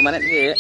mana dia?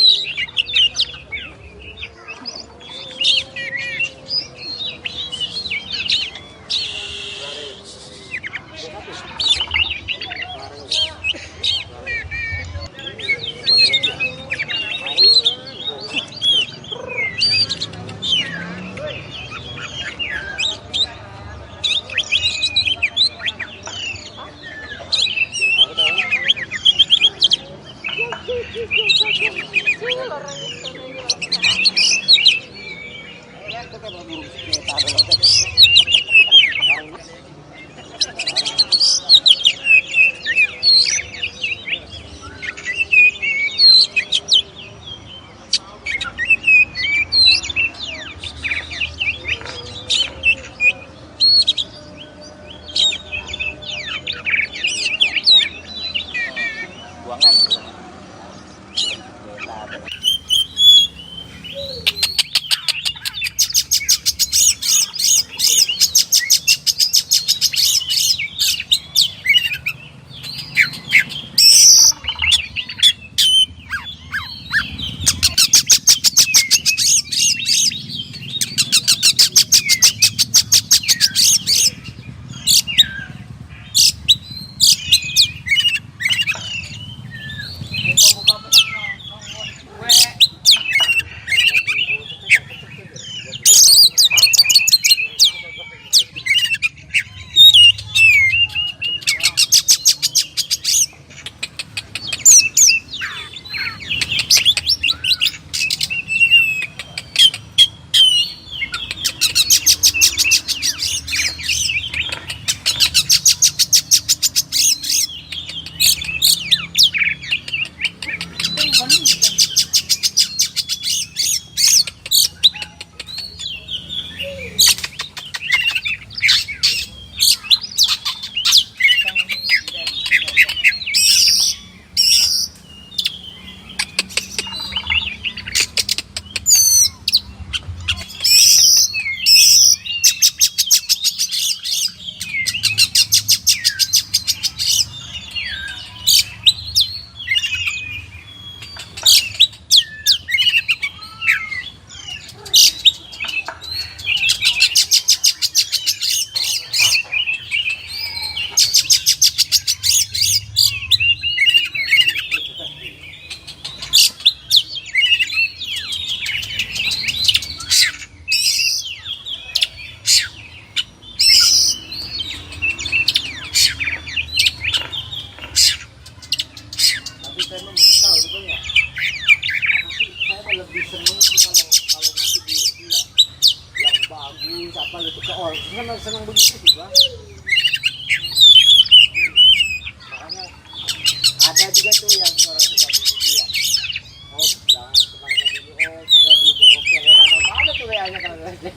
Senang begitu sih bang. Makanya ada juga tuh yang orang suka begitu ya. Oh jangan kemana-mana dulu. Oh kita belum berbokeh ya kan. Ada tuh WA-nya kalau aja.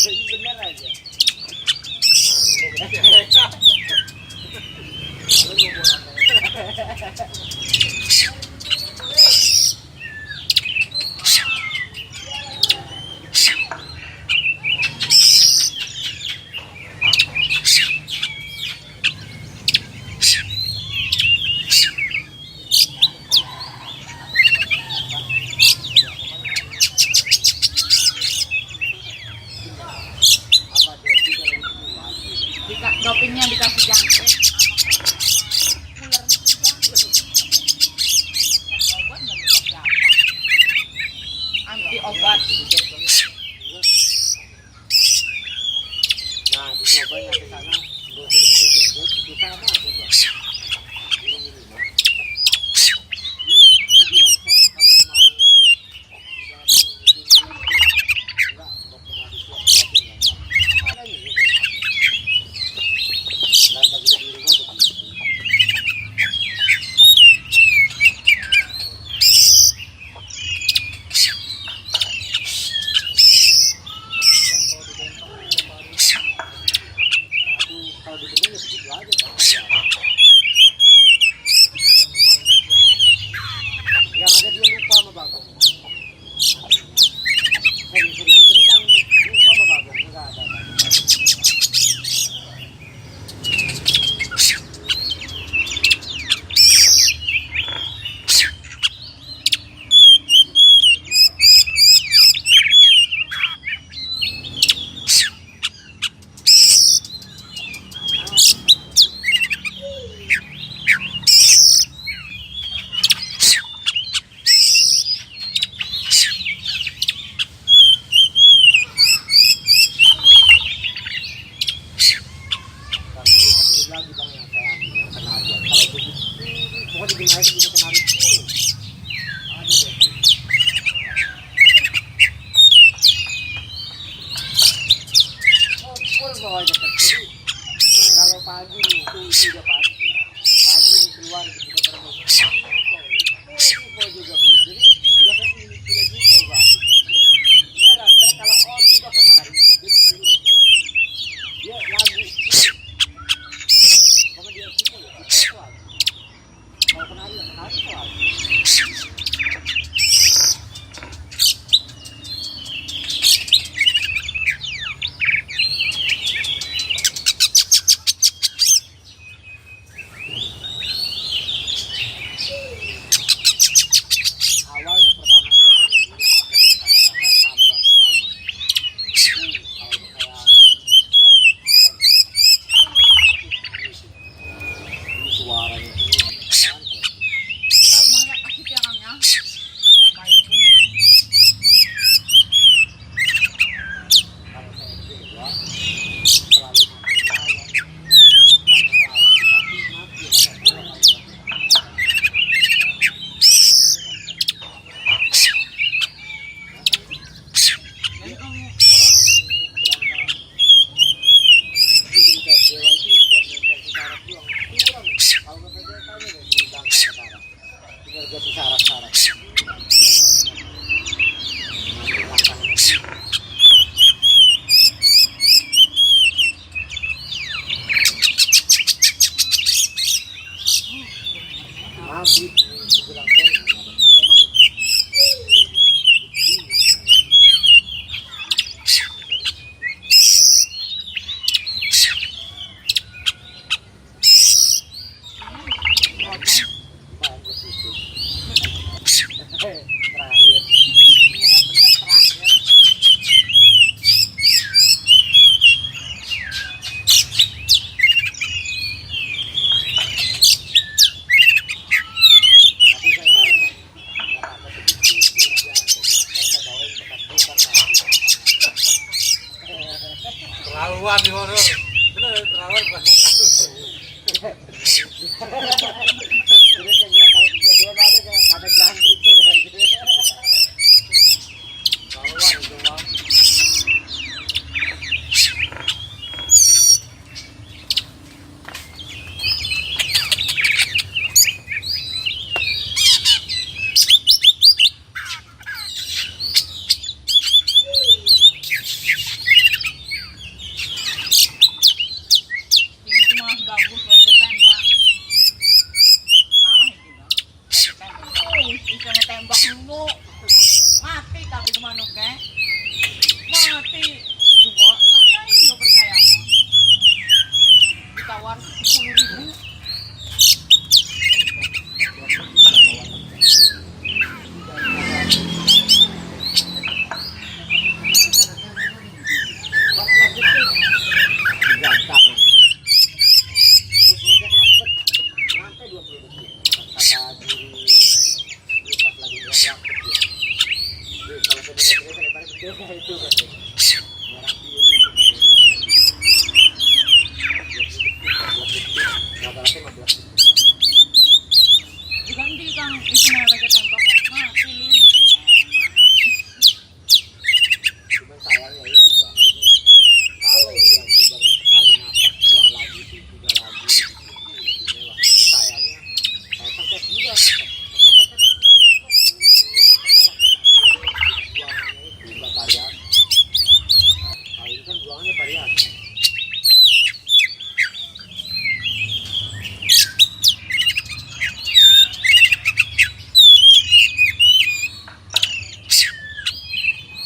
Jadi bener aja. di mana itu bisa kenari full. Ada deh. Oh, full bawa jaket. Jadi kalau pagi nih itu udah pasti. Pagi nih keluar gitu ke permuk. Full juga bro. Jadi juga kan ini sudah gitu bang. Beneran, kalau on udah kenari. Jadi dulu itu dia lagu. Kalau dia itu selalu. Kalau kenari ya kenari selalu. Awalnya pertama saya punya burung kacer yang kata-kata samba pertama. Kalau kayak suara hitam. Ini suaranya ini kan. Namanya kasih tiangnya. Apa itu? Kalau saya dewa selalu mati lawan. Lantang lawan itu pasti mati ya. Jadi kamu Dewa itu buat nempel syarat doang kurang. Kalau kata dia tanya deh di bangka sekarang tinggal ganti syarat-syarat nanti langkahnya maghrib menjelang sore emang bagus itu terakhir ini yang benar terakhir. tapi saya tahu nggak apa begitu burja saya bawain bekas kulkas Terlaluan di mana? Bener terlaluan bukan kasus. terus yang bilang kalau kejadian ada jangkrik kayak gitu Terlaluan itu mah. Ini cuma bagus buat ditembak. Kalah ini bang. Bisa ngetembak dulu. Mati tapi kemana kek? Mati. Dua. Kalian ini nggak percaya mah. Ditawar 10.000. gampang terus mereka kelapet sampai 20 detik kata diri dia pas lagi kelapet ya jadi kalau beda-beda saya paling berbeda itu katanya merah biru itu katanya 20 detik rata-rata 15 detik Diganti kang itu mereka tembak. Mati lin. cuman sayangnya itu bang jadi kalau dia ibarat sekali napas buang lagi itu juga lagi gitu lebih mewah tapi sayangnya saya pakai juga buangannya itu enggak varian kalau ini kan buangannya varian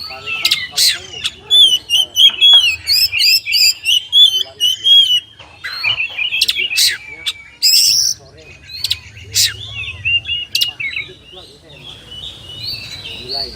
kalau makan kalau saya mau keluar itu ya jadi akhirnya sore ini kita kan udah itu aja saya mah mulai